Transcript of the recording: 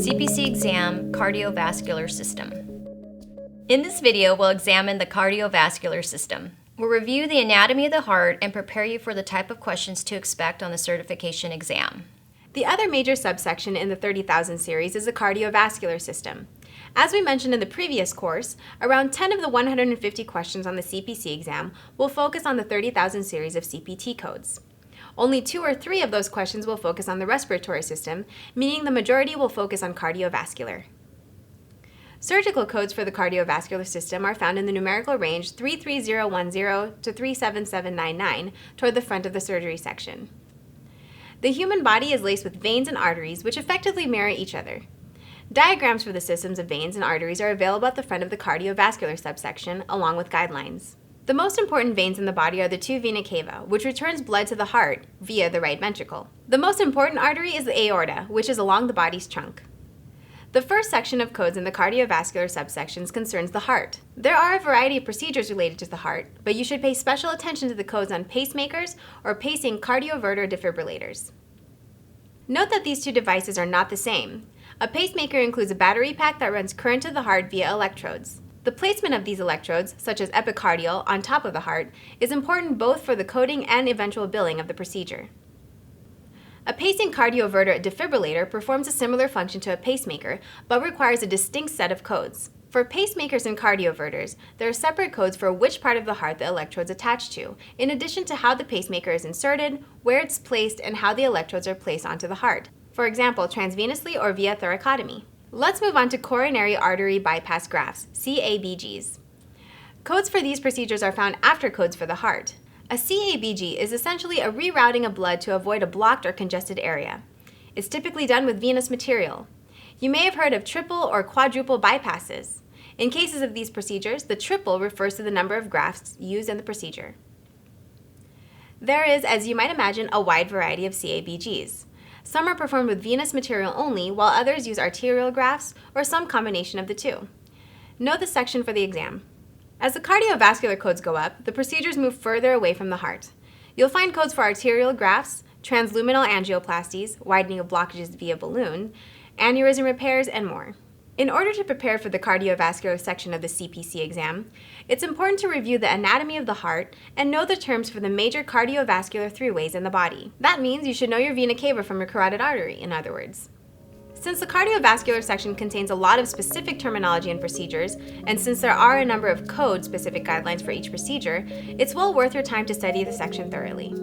CPC exam, cardiovascular system. In this video, we'll examine the cardiovascular system. We'll review the anatomy of the heart and prepare you for the type of questions to expect on the certification exam. The other major subsection in the 30,000 series is the cardiovascular system. As we mentioned in the previous course, around 10 of the 150 questions on the CPC exam will focus on the 30,000 series of CPT codes. Only 2 or 3 of those questions will focus on the respiratory system, meaning the majority will focus on cardiovascular. Surgical codes for the cardiovascular system are found in the numerical range 33010 to 37799 toward the front of the surgery section. The human body is laced with veins and arteries, which effectively mirror each other. Diagrams for the systems of veins and arteries are available at the front of the cardiovascular subsection, along with guidelines. The most important veins in the body are the 2 vena cava, which returns blood to the heart via the right ventricle. The most important artery is the aorta, which is along the body's trunk. The first section of codes in the cardiovascular subsections concerns the heart. There are a variety of procedures related to the heart, but you should pay special attention to the codes on pacemakers or pacing cardioverter defibrillators. Note that these two devices are not the same. A pacemaker includes a battery pack that runs current to the heart via electrodes. The placement of these electrodes, such as epicardial, on top of the heart, is important both for the coding and eventual billing of the procedure. A pacing cardioverter defibrillator performs a similar function to a pacemaker, but requires a distinct set of codes. For pacemakers and cardioverters, there are separate codes for which part of the heart the electrodes attach to, in addition to how the pacemaker is inserted, where it's placed, and how the electrodes are placed onto the heart. For example, transvenously or via thoracotomy. Let's move on to coronary artery bypass grafts, CABGs. Codes for these procedures are found after codes for the heart. A CABG is essentially a rerouting of blood to avoid a blocked or congested area. It's typically done with venous material. You may have heard of triple or quadruple bypasses. In cases of these procedures, the triple refers to the number of grafts used in the procedure. There is, as you might imagine, a wide variety of CABGs. Some are performed with venous material only, while others use arterial grafts or some combination of the two. Know the section for the exam. As the cardiovascular codes go up, the procedures move further away from the heart. You'll find codes for arterial grafts, transluminal angioplasties, widening of blockages via balloon, aneurysm repairs, and more. In order to prepare for the cardiovascular section of the CPC exam, it's important to review the anatomy of the heart and know the terms for the major cardiovascular throughways in the body. That means you should know your vena cava from your carotid artery, in other words. Since the cardiovascular section contains a lot of specific terminology and procedures, and since there are a number of code-specific guidelines for each procedure, it's well worth your time to study the section thoroughly.